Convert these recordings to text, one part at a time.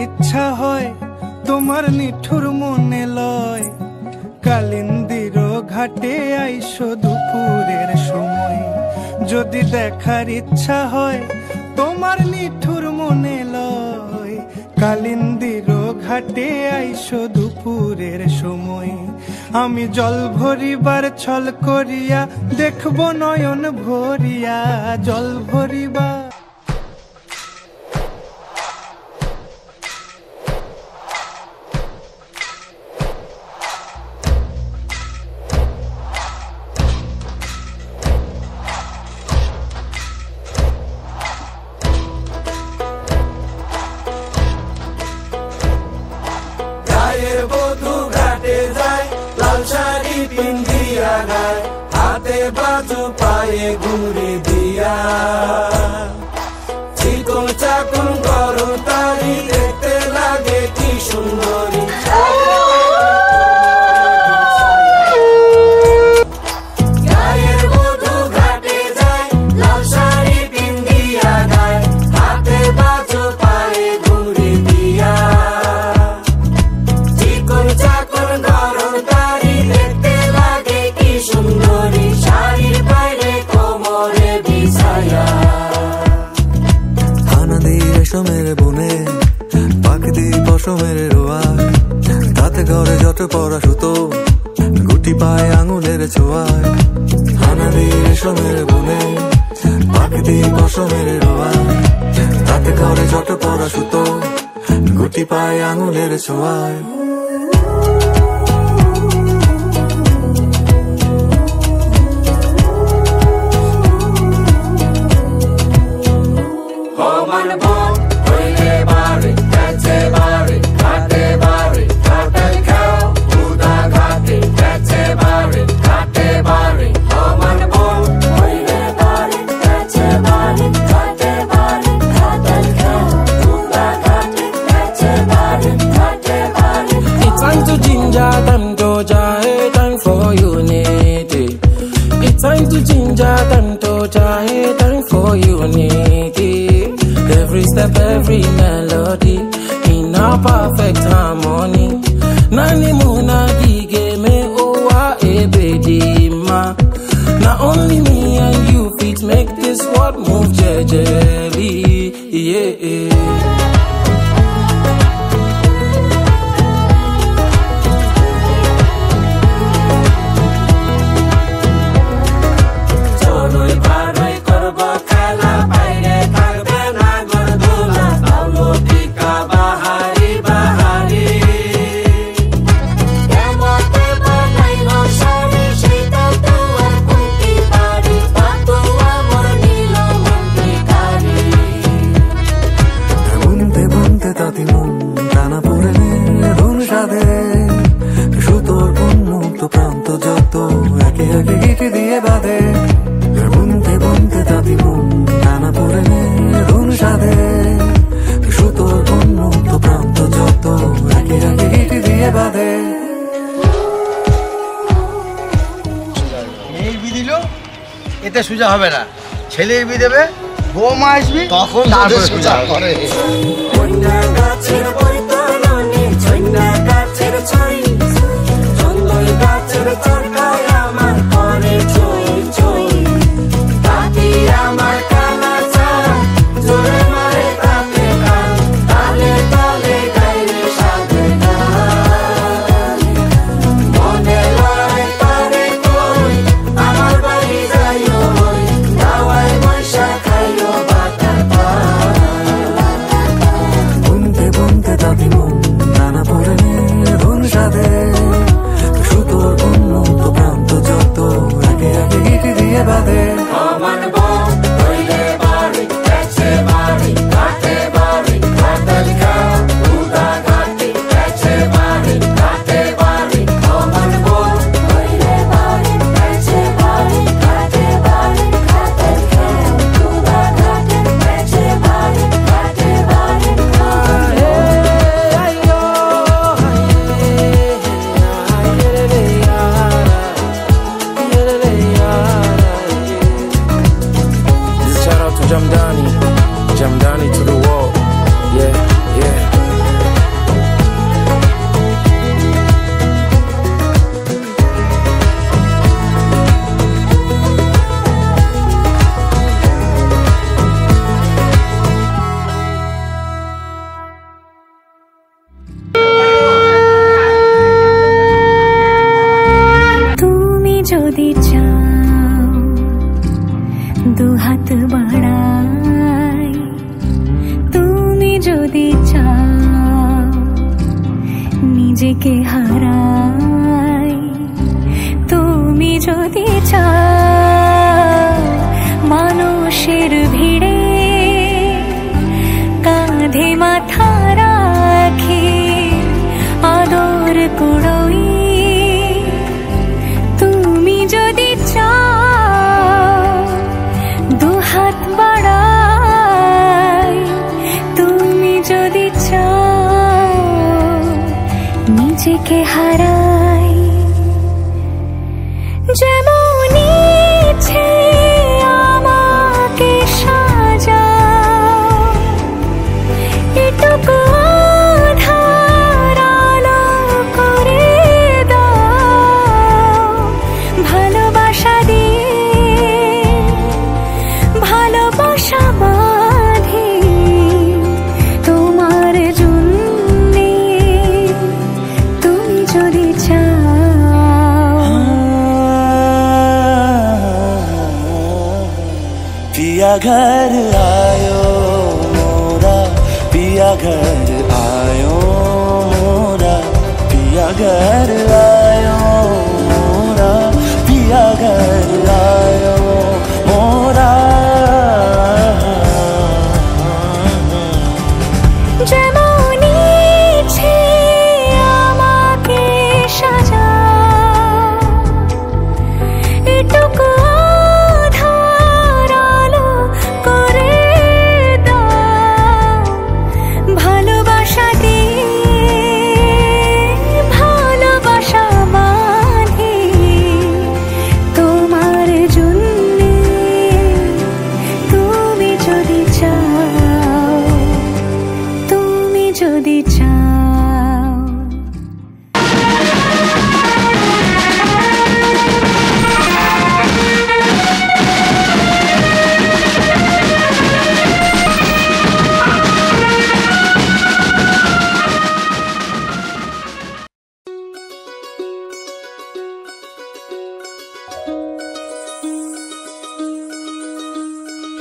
ইচ্ছা হয় তোমার নিঠুর মনে লয়, কালিন্দির ঘাটে আইসো দুপুরের সময়। যদি দেখার ইচ্ছা হয় তোমার নিঠুর মনে লয়, কালিন্দির ঘাটে আইসো দুপুরের সময়। আমি জল ভরিবার ছল করিয়া দেখব নয়ন ভরিয়া, জল ভরিবা বধূ ঘাটে যায় লাল শাড়ি পিন্ধিয়া গায়, হাতে বাজু পায়ে ঘুরে দিয়া, চিকন চাকন গরম তারি দেখতে লাগে কি সুন্দরী। গায়ের বধূ ঘাটে যায় লাল শাড়ি পিন্ধিয়া গায়, হাতে বাজু পায়ে ঘুরে দিয়া, চাকর গরম তারি দেখতে লাগে কি সুন্দরী, শাড়ির বাইরে কোমরে বিছায়া। আনন্দি রেশমের বনে পাখিদি পশমের রোয়ায়, তাতে ঘরে যত পরা সুতো গুটি পায় আঙুলের ছোঁয়ায়। আনন্দি রেশমের বনে পাখিদি পশমের রোয়ায়, তাতে ঘরে যত পরা সুতো গুটি পায় আঙুলের ছোঁয়ায়। Time to ginger, time to jahe, time for unity. Every step, every melody in a perfect harmony. Nani muna gige me owa ebedima. Not only me and you fit make this world move jejely. Yeah. সুতোর উন্মুক্ত প্রান্ত যত একে একে গিটি দিয়ে বাঁধে, বুনতে বুনতে তাঁতি মন টানা পড়ে ধুন সাধে। সুতোর উন্মুক্ত প্রান্ত যত একে একে গিটি দিয়ে বাঁধে। মেয়ের বিয়ে দিল, এতে সোজা হবে না। ছেলের বিয়ে দেবে, বৌমা আসবি, তখন সোজা করে। যদি চাও মানুষের ভিড়ে কাঁধে মাথা রাখি আদর কুড়োই তুমি যদি চাও দুহাত বাড়াই তুমি যদি চাও নিজেকে হারাই যেমন ইচ্ছে আমাকে সাজাও এটুকু আধার আলো করে দাও ভালোবাসা দিয়ে ভালোবাসা বাঁধি তোমার জন্যে তুমি যদি চাও पिया घर आयो मोरा पिया घर आयो मोरा पिया घर आयो मोरा पिया घर आयो मोरा যেমন ইচ্ছে আমাকে সাজাও এটুকু আধার আলো করে দাও ভালোবাসা দিয়ে ভালোবাসা বাঁধি তোমার জন্যে তুমি যদি চাও তুমি যদি চাও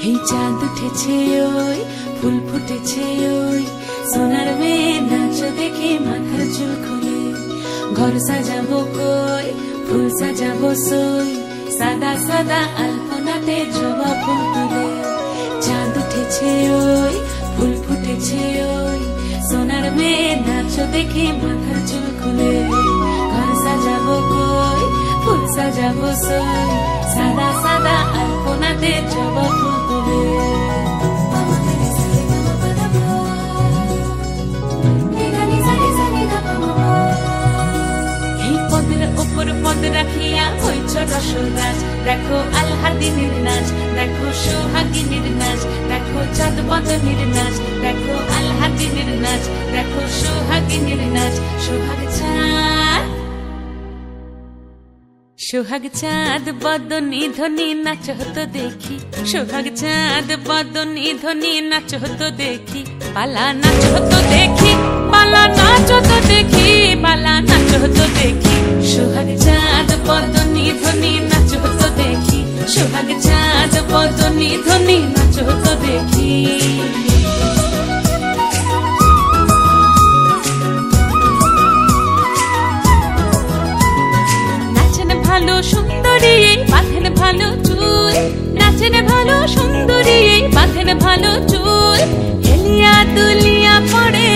এই চাঁদ উঠেছে ওই ফুল ফুটেছে ওই সোনার মেয়ে নাচ দেখে মাথার চুল খুলে ঘর সাজাবো কই ফুল সাজাবো সই সাদা সাদা আলপনাতে জবা ফুল তুলে চাঁদ উঠেছে ওই ফুল ফুটেছে ওই সোনার মেয়ে নাচ দেখে মাথার চুল খুলে ঘর সাজাবো কই ফুল সাজাবো সই সাদা সাদা আলপনাতে জবা ফুল তুলে এই পদের ওপর পদ রাখিয়া হইছ রসরাজ দেখো আলহাদিনীর নাচ দেখো সোহাগিনীর নাচ দেখো চাঁদ বদনীর নাচ দেখো আলহাদিনীর নাচ দেখো সোহাগিনীর নাচ সোহাগ চাঁদ সোহাগ চাঁদ বদনী ধ্বনি নাচ হতো দেখি সোহাগ চাঁদ বদনী ধ্বনি নাচ হতো দেখি পালা নাচ হতো দেখি পালা নাচ হতো দেখি পালা নাচ হতো দেখি সোহাগ চাঁদ বদনী ধ্বনি নাচ হতো দেখি সোহাগ চাঁদ বদনী ধ্বনি নাচ হতো দেখি ভালো সুন্দরী বাঁধেন ভালো চুল নাচেন ভালো সুন্দরী বাঁধেন ভালো চুল হেলিয়া দুলিয়া পড়ে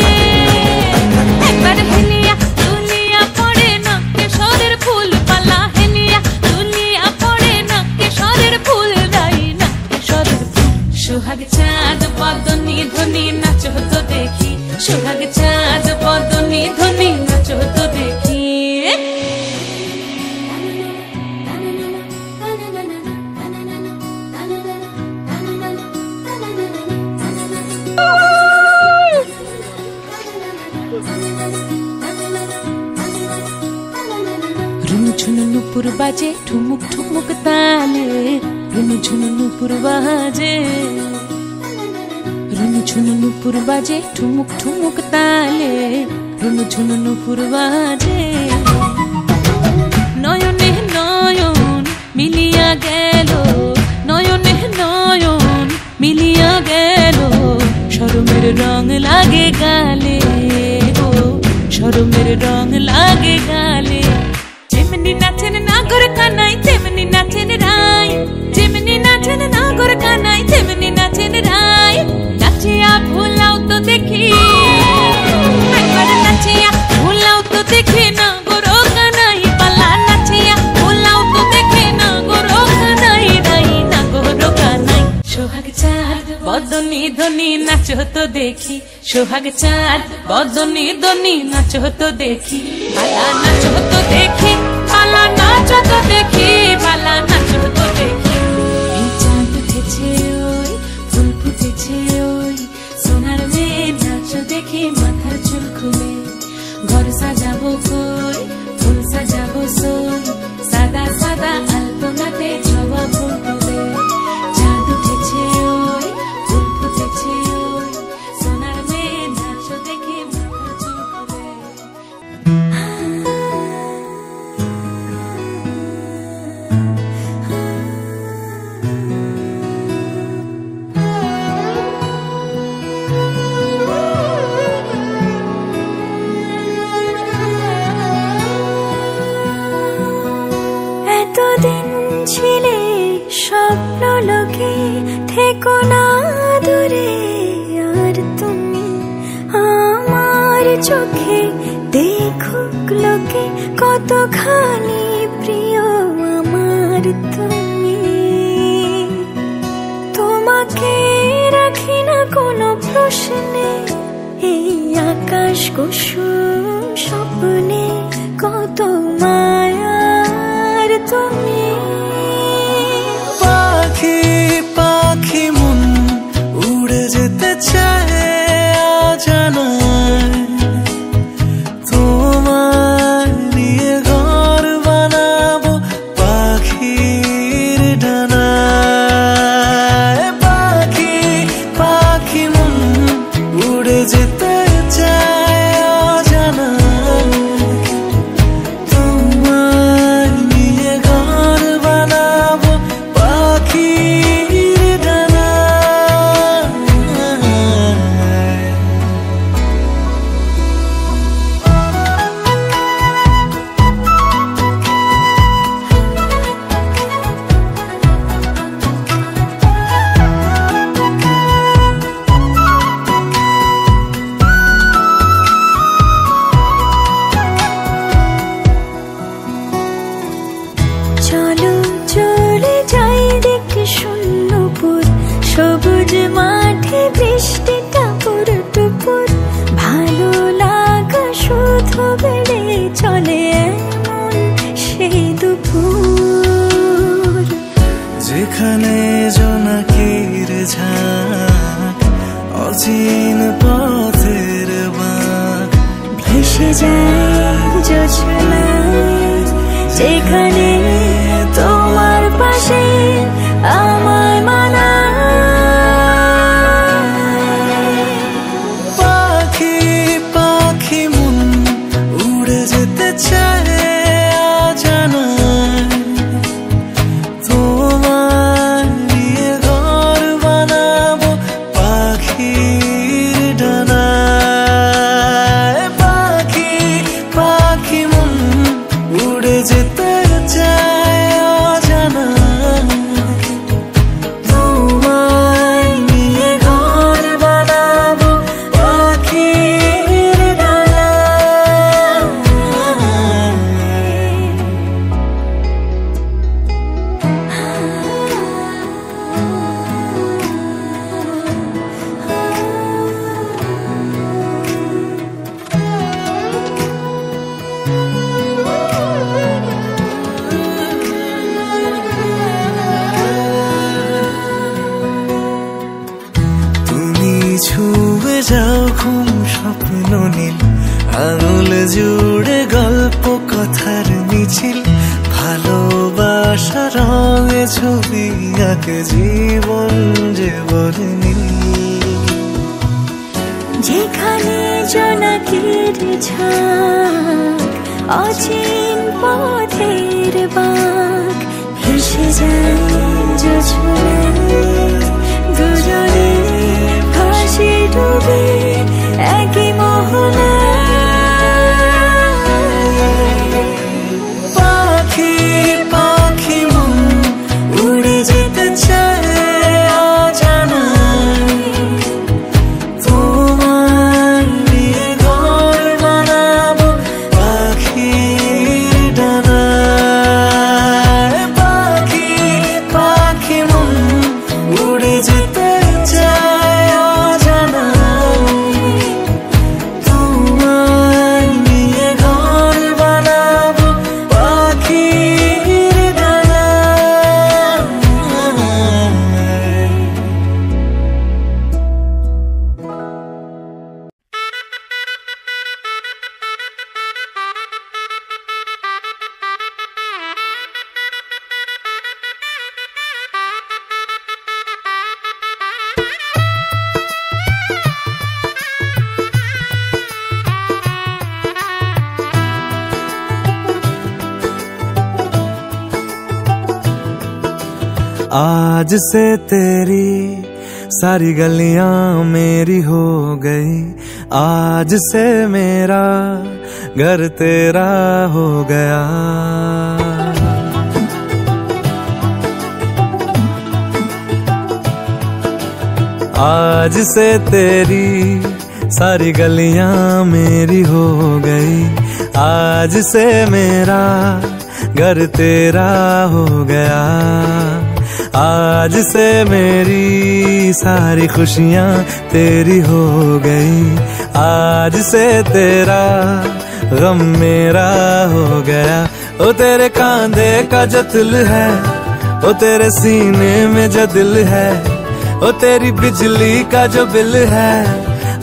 একবার হেলিয়া দুলিয়া পড়ে না কেশরের ফুল পালা হেলিয়া দুলিয়া পড়ে না কেশরের ফুল দাই না কেশরের ফুল সোহাগ চাঁদ বদনী ধ্বনি নাচ হতো দেখি সোহাগ চাঁদ বদনী ধ্বনি নাচ হতো দেখি ঝুনু নুপুর বাজে ঠুমুক ঠুমুক তালে রুনু ঝুনু নুপুর বাজে রুনু ঝুনু নুপুর বাজে ঠুমুক ঠুমুক তালে রুনু ঝুনু নুপুর বাজে নয়নে নয়ন মিলিয়া গেল নয়নে নয়ন মিলিয়া গেল শরমের রং লাগে গালে গো শরমের রং লাগে গালে যেমনি নাচেন নাগর কানাই তেমনি নাচো তো দেখি সোহাগ চাঁদ বদনি দনি নাচো তো দেখি বালা নাচো তো দেখি বালা নাচো তো দেখি বালা নাচো তো দেখি এই চাঁদ উঠেছে ওই ফুল ফুটেছে ওই সোনার মেয়ে নাচো দেখি মাথার চুল খুলে ঘর সাজাবো কই ফুল সাজাবো সই সাদা সাদা আলপনাতে জবা ফুল তুলে চাঁদ উঠেছে ওই ফুল ফুটেছে ওই সোনার মেয়ে নাচো দেখি মাথার চুল খুলে এতদিন ছিলে স্বপ্ন লোকে থেকো না দূরে আর তুমি আমার চোখে দেখুক লোকে কতখানি প্রিয় আমার তুমি তোমাকে রাখি না কোনো প্রশ্নে এই আকাশ কুসুম স্বপ্নে কত মায়ার তুমি পাখি পাখি মন উড়ে যেতে চায় অজানায় তোমার নিয়ে ঘর বানাবো পাখির ডানায় পাখি পাখি মন উড়ে যেতে চায় অজানায় তোমার নিয়ে ঘর বানাবো পাখির ডানায় চলো চলে যাই দেখে শূন্যপুর সবুজ মাঠে বৃষ্টি টাপুর টুপুর ভালো লাগা শুধু বেড়ে চলে এমন সেই দুপুর যেখানে জোনাকির ঝাঁক অচিন পথের বাঁক ভেসে যায় জোছনায় যেখানে তোমার পাশে আমার মানায় পাখি পাখি মন উড়ে যেতে চায় অজানায় তোমার নিয়ে ঘর বানাবো পাখির ডানায় পাখি পাখি মন উড়ে যেতে চায় অজানায় তোমার নিয়ে ঘর বানাবো পাখির ডানায় তুমি ছুঁয়ে যাও ঘুম স্বপ্ন নীল আঙুল জুড়ে গল্প কথার মিছিল ভালোবাসা রঙে ছবি আঁকে জীবন যে বলে নীল যেখানে জোনাকির ঝাঁক অচিন পথের বাঁক ভেসে যায় জোছনায় দুজনে ভাসি ডুবে একই মোহনায় পাখি পাখি মন উড়ে যেতে চায় অজানায় তোমার নিয়ে ঘর বানাবো পাখির ডানায় পাখি পাখি মন উড়ে যেতে চায় অজানায় आज से तेरी सारी गलियां मेरी हो गई, आज से मेरा घर तेरा हो गया। आज से तेरी सारी गलियां मेरी हो गई, आज से मेरा घर तेरा हो गया। आज से मेरी सारी खुशियां तेरी हो गई, आज से तेरा गम मेरा हो गया। ओ तेरे कांधे का जो दिल है, ओ तेरे सीने में जो दिल है, ओ तेरी बिजली का जो बिल है,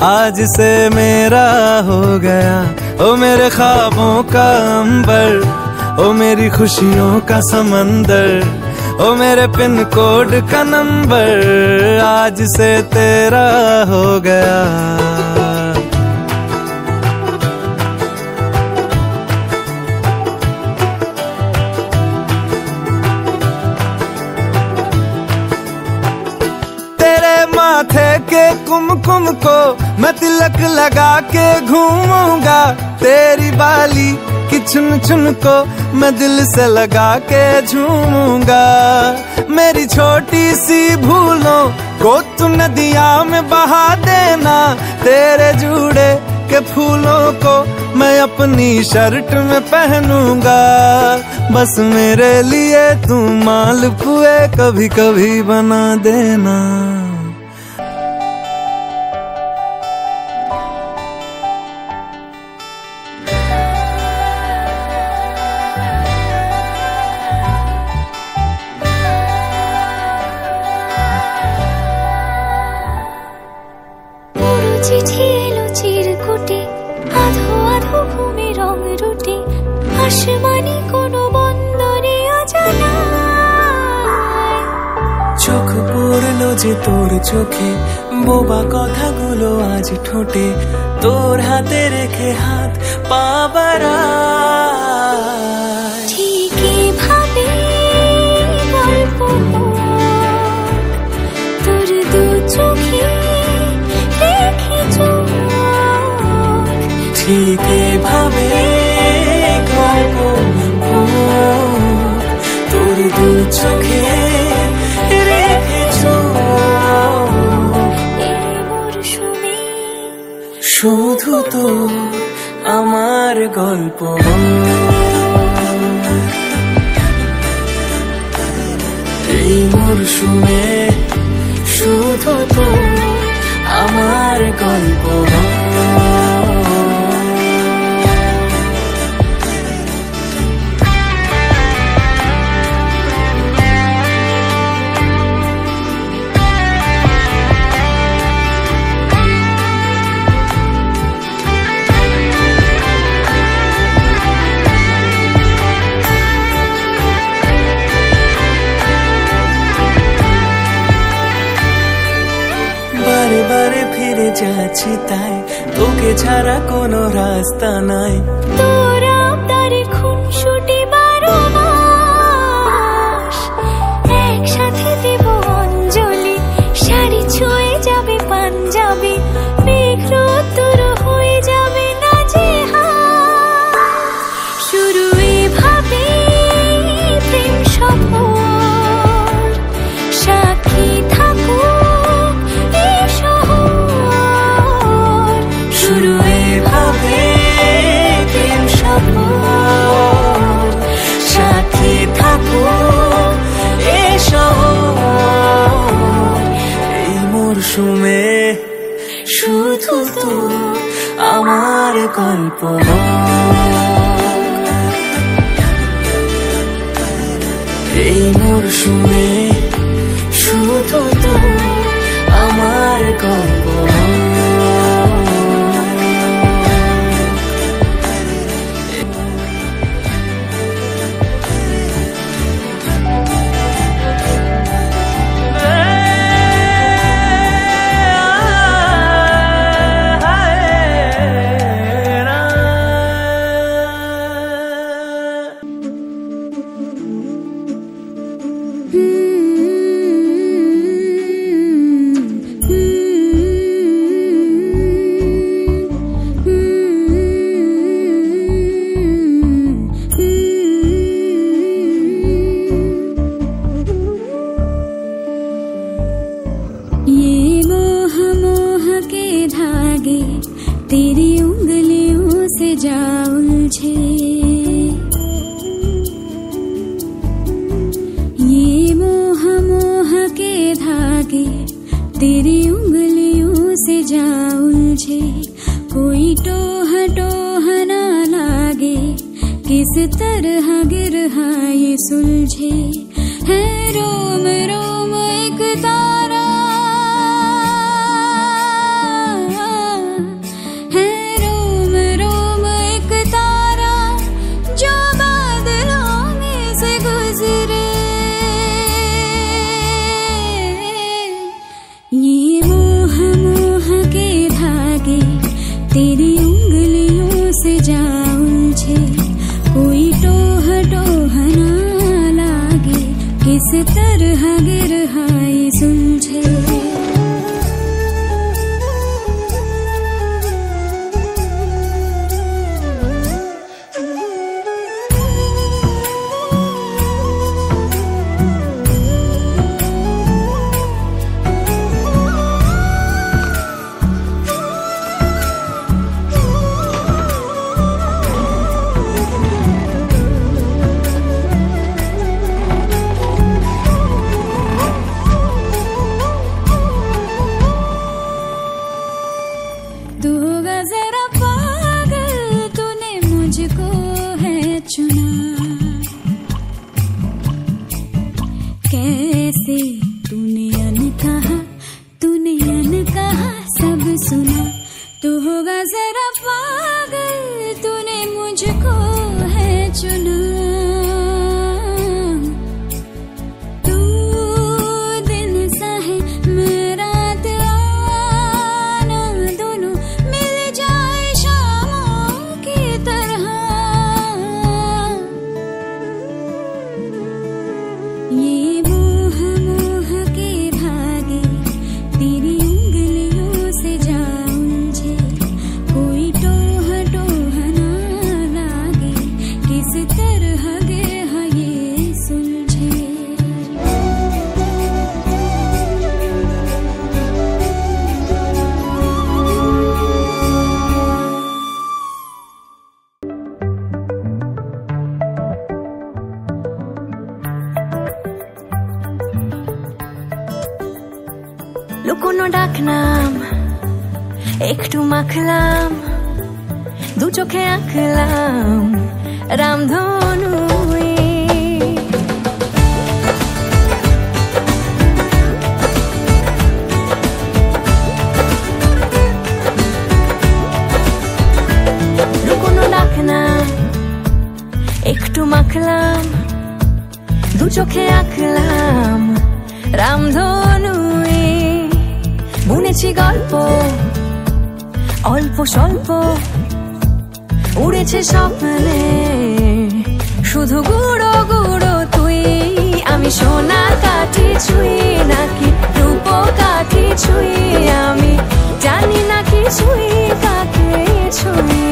आज से मेरा हो गया। ओ मेरे ख्वाबों का अंबर, ओ मेरी खुशियों का समंदर, ओ मेरे पिन कोड का नंबर, आज से तेरा हो गया। तेरे माथे के कुमकुम को मैं तिलक लगा के घूमूंगा, तेरी बाली कि चुन चुन को मैं दिल से लगा के झूमूंगा। मेरी छोटी सी भूलों को तू नदिया में बहा देना, तेरे जूड़े के फूलों को मैं अपनी शर्ट में पहनूंगा। बस मेरे लिए तू मालपुए कभी कभी बना देना। চিঠি এলো চিরকুটে, আধো আধো ঘুমে রং রুটে, আসমানি কোনো বন্দরে অজানা। চোখ পড়লো যে তোর চোখে, বোবা কথাগুলো আজ ঠোঁটে, তোর হাতে রেখে হাত পা বাড়ায়। ঠিক এভাবে গল্প তোর দু চোখে রেখে চোখ, ঠিক এভাবে গল্প তোর দু চোখে রেখে চোখ। এই মরশুমে শুধু তো আমার গল্প, এই মরশুমে শুধু তো আমার গল্প। বারে বারে ফিরে যাচ্ছি তাই, তোকে ছাড়া কোনো রাস্তা নাই। তোর আবদারে খুনসুটি 12 মাস, একসাথে দেব অঞ্জলি, শাড়ি ছুঁয়ে যাবে পাঞ্জাবি, মেঘ রোদ্দুর হয়ে যাবে নাজেহাল। শুরু এভাবে প্রেম সফর, সাক্ষী থাকুক এই শহর। শুরু এভাবে প্রেম সফর, সাথী থাকুক এই শহর। এই মরশুমে শুধু তো আমার গল্প, এই মরশুমে শুধু তো আমার গল্প। হুম तरह गिर ये सुलझे है रोम रोम एक तारा है रोम रोम एक तारा जो बादलों में से गुजरे ये मोह मोह के धागे तेरी उंगलियों से जा उलझे कोई टोह टोह ना लागे किस तरह गिर ये सुलझे कैसे तूने अनकहा सब सुना तू होगा जरा पागल तूने मुझको है चुना तू दिन सा है मेरा आना दोनों मिल जाए शामों की तरह ये লুকোনো ডাকনাম একটু মাখলাম দু চোখে আঁকলাম রামধনু লুকোনো ডাকনাম একটু মাখলাম দু চোখে আঁকলাম রামধনু বুনেছি গল্প অল্প স্বল্প উড়েছে স্বপ্নে শুধু গুঁড়ো গুঁড়ো তুই আমি সোনা কাঠি ছুঁই নাকি রূপ কাঠি ছুঁই আমি জানি না কিছুই কাকে ছুঁই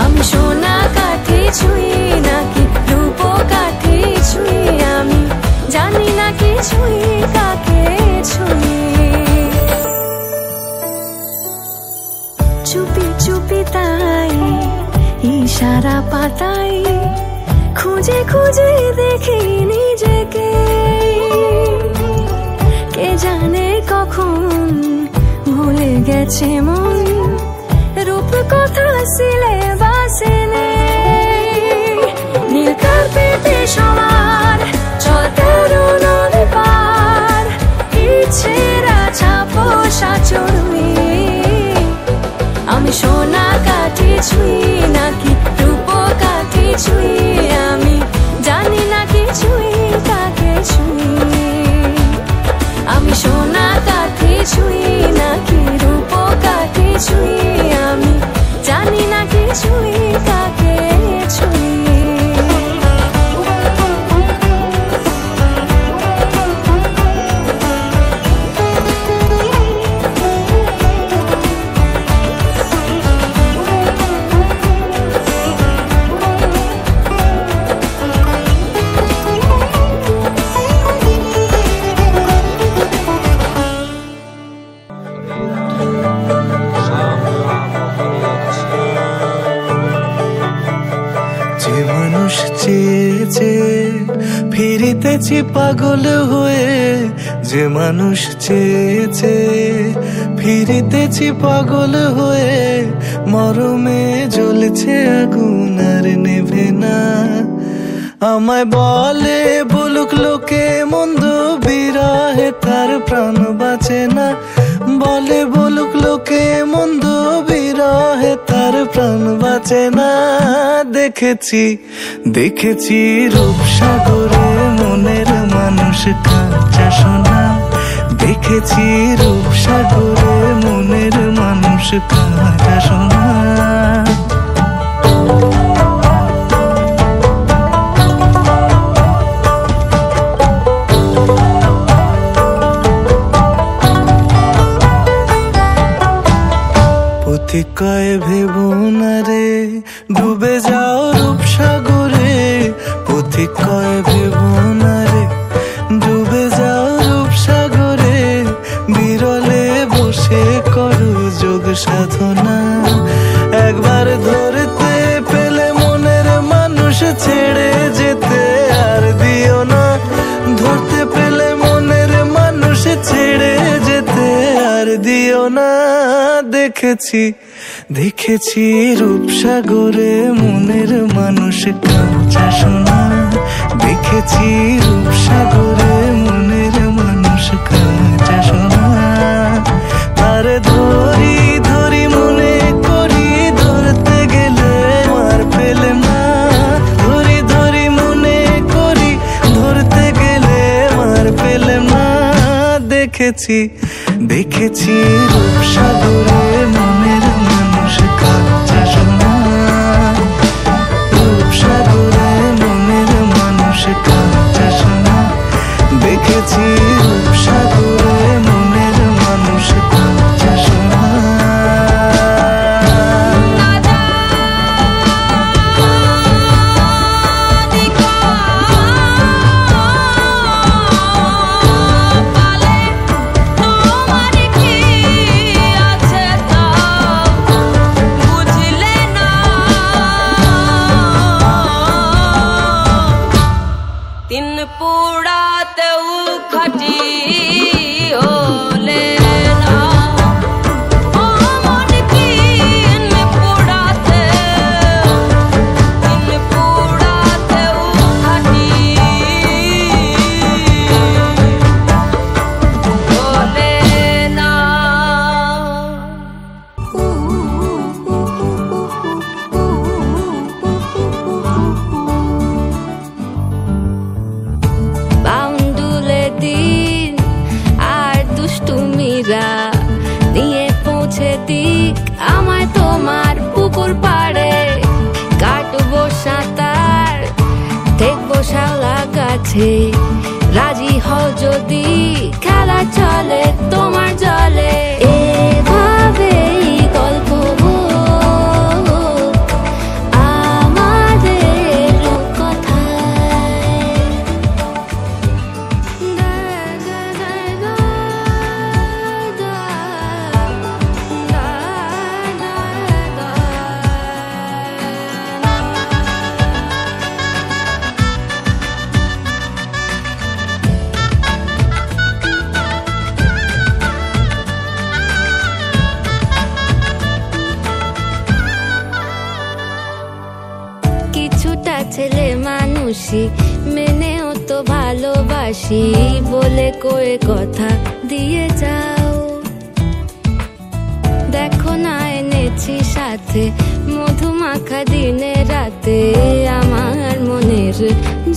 আমি সোনা কাঠি ছুঁই নাকি রূপ কাঠি ছুঁই আমি জানি না কিছুই কাকে ছুঁই চুপি চুপি তাই ইশারা পাতাই খুঁজে খুঁজে দেখি নিজেকে কে জানে কখন ভুলে গেছে মন রূপ কথা সিলেবাসে নেই নীল কার্পেটে সবার চলতে নদী পার ইচ্ছেরা ছাপো সাচড়ুই আমি সোনা কাঠি ছুঁই নাকি রূপ কাঠি ছুঁই আমি জানি না কিছুই কাকে ছুঁই আমি সোনা কাঠি ছুঁই নাকি রূপ কাঠি ছুঁই আমি জানি না কিছুই কাকে ছুঁই ফিরিতেছি পাগল হয়ে যে মানুষ চেয়েছে ফিরিতেছি পাগল হয়ে, মরমে জ্বলছে আগুন আর নেভে না। আমায় বলে বলুক লোকে মন্দ, বিরহে তার প্রাণ বাঁচে না। বলে বলুক লোকে মন্দ, বিরহে তার প্রাণ বাঁচে না। দেখেছি দেখেছি রূপসাগরে মনের মানুষ কাঁচা সোনা। দেখেছি রূপসাগরে মনের মানুষ কাঁচা সোনা। কয় ভেবো না রে ডুবে যাও রূপসাগরে। পথিক কয় ভেবো না রে ডুবে যাও রূপসাগরে। বিরলে বসে করো যোগ সাধনা। একবার ধরতে পেলে মনের মানুষ ছেড়ে যেতে আর দিও না। ধরতে পেলে মনের মানুষ ছেড়ে যেতে আর দিও না। দেখেছি দেখেছি রূপসাগরে মনের মানুষ কাঁচা সোনা। দেখেছি রূপসাগরে মনের মানুষ কাঁচা সোনা। তার ধরি ধরি মনে করি, ধরতে গেলে মার ফেলে না। ধরি ধরি মনে করি, ধরতে গেলে মার ফেলে না। দেখেছি দেখেছি রূপসাগরে মনের মানুষ কাঁচা সোনা। রূপসাগরে মনের মানুষ কাঁচা সোনা। দেখেছি রূপসাগরে মনের মানুষ কাঁচা সোনা। রাজি হও যদি খেলা চলে তোমার জলে। এভাবেই গল্প আমাদের কথায়। ছেলে মানুষই মেনেও তো ভালোবাসি বলে কয়ে কথা দিয়ে যাও। দেখো না এনেছি সাথে মধুমাখা দিনে রাতে আমার মনের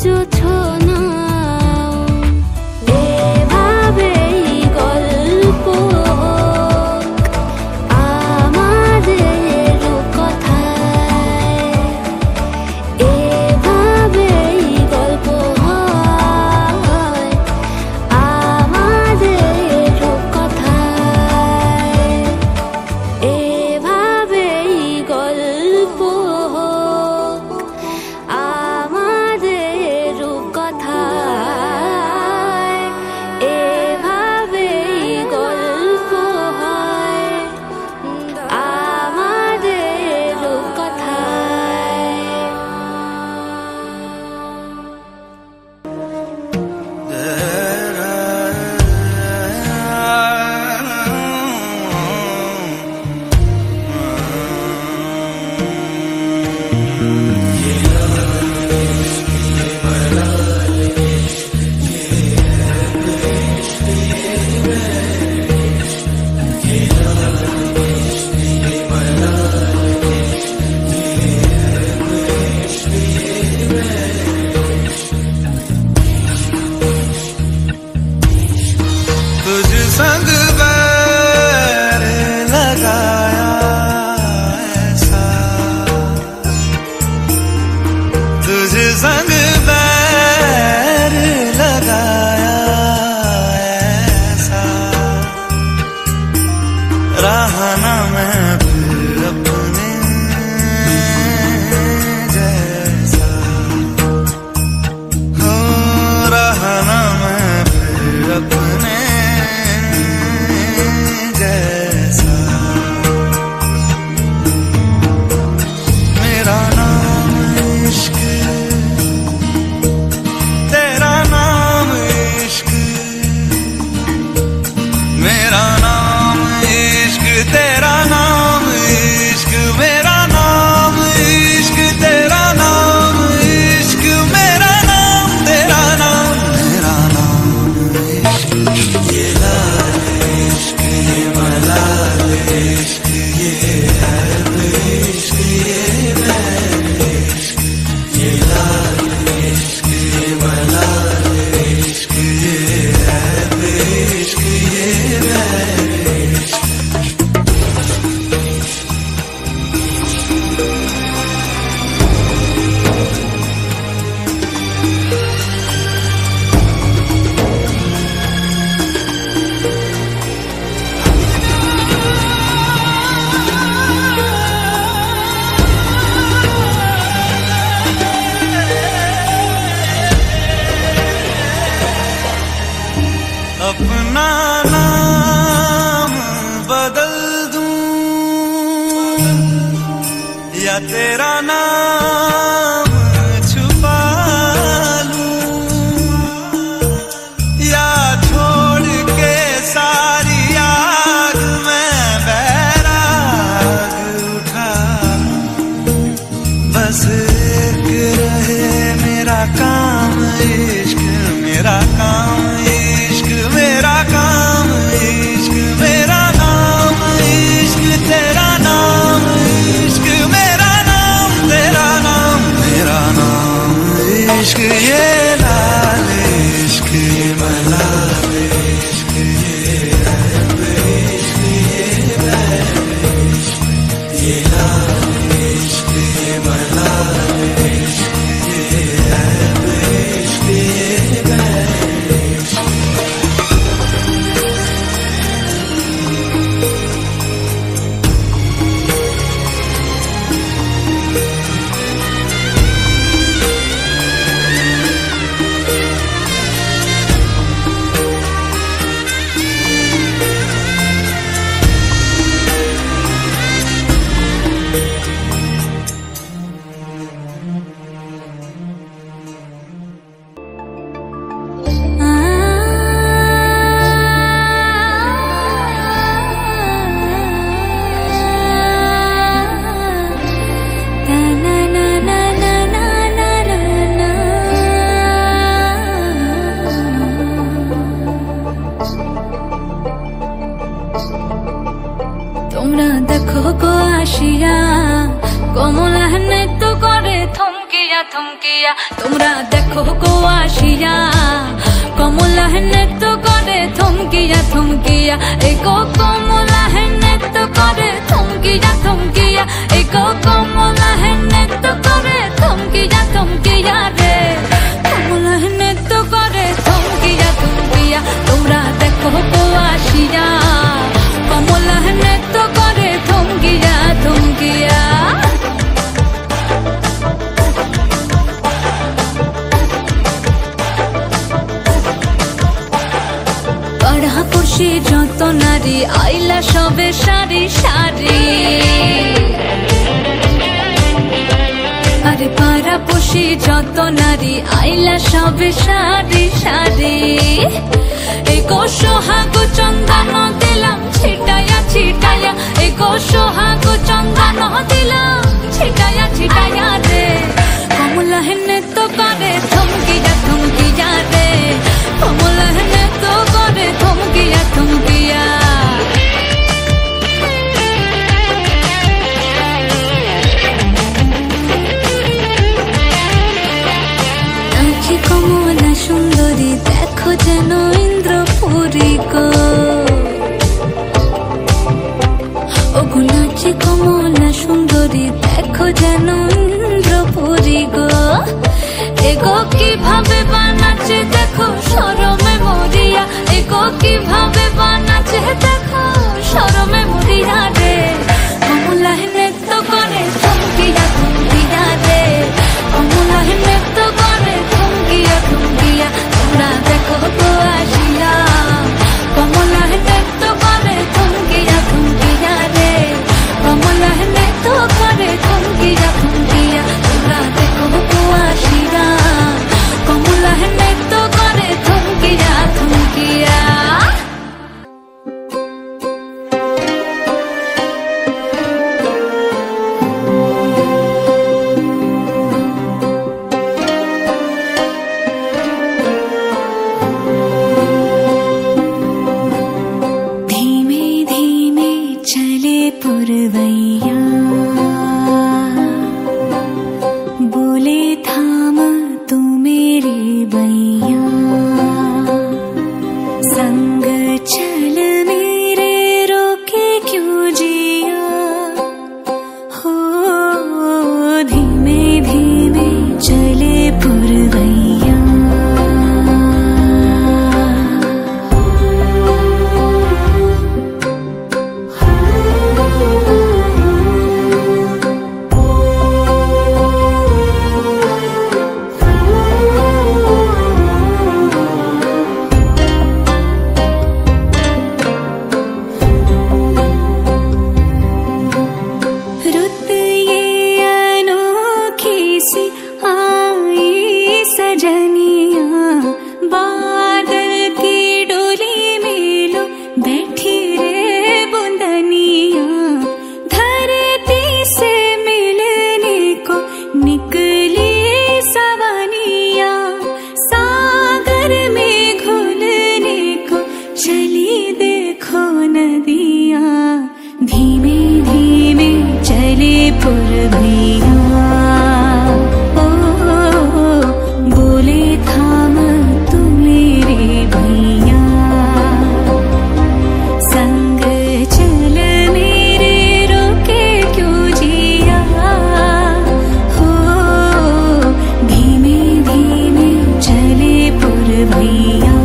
জোছনা। এভাবেই গল্প আমাদের কথায়। এভাবেই গল্প হয় আমাদের কথায়। এভাবেই গল্প আমাদের संग बैर लगाया ऐसा रहा ना मैं फिर अपने जैसा हो रहा ना मैं फिर अपने जैसा मेरा नाम इश्क तेरा नाम इश्क मेरा नाम इश्क तेरा नाम इश्क मेरा नाम इश्क तेरा नाम इश्क मेरा नाम तेरा नाम मेरा नाम इश्क ये लाल इश्क ये मलाल इश्क ये है इश्क ये बैर इश्क ये लाल इश्क ये मलाल इश्क ये है इश्क ये बैर इश्क अपना नाम बदल दूं या तेरा नाम छुपा लूं या छोड़ के सारी आग में बैराग उठा बस एक रहे मेरा काम इश्क मेरा काम इश्क मेरा काम इश्क मेरा नाम इश्क तेरा नाम इश्क मेरा नाम तेरा नाम मेरा नाम इश्क ये लाल इश्क ये मलाल इश्क ये रब इश्क ये बैर इश्क ये लाल इश्क ये मलाल इश्क ये रब इश्क ये बैर इश्क তোমরা দেখো গো আসিয়া কমলা নৃত্য করে থমকিয়া থমকিয়া তোমরা দেখো গো আসিয়া কমলা নৃত্য করে থমকিয়া থমকিয়া এই গো কমলা নৃত্য করে থমকিয়া থমকিয়া এই গো কমলা নৃত্য করে থমকিয়া থমকিয়া রে কমলা নৃত্য করে থমকিয়া থমকিয়া তোমরা দেখো গো আসিয়া কমলা নৃত্য করে থমকিয়া থমকিয়া পড়াপড়শি যত নারী আইলা সবে সারি সারি আরে পাড়াপড়শি যত নারী আইলা সবে সারি সারি এই গো সোহাগ চন্দন দিলাম ছিটায়া ছিটায়া এই গো সোহাগ চন্দন দিলাম ছিটায়া ছিটায়া রে কমলা নৃত্য করে থমকিয়া থমকিয়া রে কমলা নৃত্য করে থমকিয়া থমকিয়া নাচি কমলা সুন্দরী দেখো যেন ইন্দ্রপুরী গো ওগো নাচি কমলা সুন্দরী দেখো যেন ইন্দ্রপুরী গো এগো কিভাবে বানাচ্ছে দেখো শরমে মরিয়া, এগো কিভাবে বানাচ্ছে দেখো শরমে মরিয়া রে। কমলায় নৃত্য করে থমকিয়া থমকিয়া রে, কমলায় নৃত্য করে থমকিয়া থমকিয়া, তোমরা দেখো তো আসিয়া। কমলায় নৃত্য করে থমকিয়া থমকিয়া রে, কমলায় নৃত্য করে থমকিয়া থমকিয়া, তোমরা দেখো তো আসিয়া। কমলায় নৃত্য করে থমকিয়া থমকিয়া। धीमे धीमे चले पुरवैया, बोले थाम तू मेरे बैया, संग चल मेरे रोके क्यों जिया हो। धीमे धीमे चले पुरवैया, रुत ये अनोखी सी आई सजनिया, बादल की डोली में लो बैठी रे बुंदनिया, धरती से मिलने को निकली सवनिया, सागर में घुलने को चली देखो नदिया। धीमे धीमे चले पुरवैया, ओ बोले थाम तू मेरे भैया, संग चल मेरे रोके क्यों जिया हो। धीमे धीमे चले पुरवैया,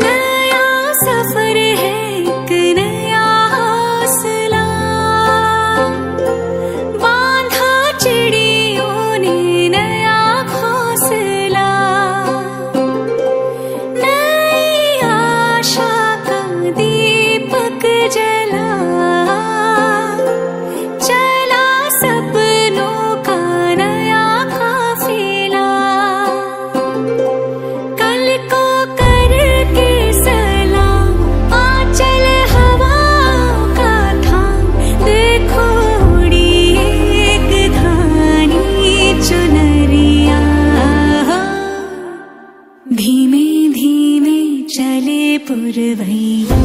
नया सफर है एक नया हौसला, बांधा चिड़ियों ने नया घोंसला, नई आशा का दीपक जला, चला सपनों का नया काफिला, कल को करके सलाम आंचल हवाओं का थाम, देखो उड़ी एक धानी चुनरिया। धीमे धीमे चले पुरवैया,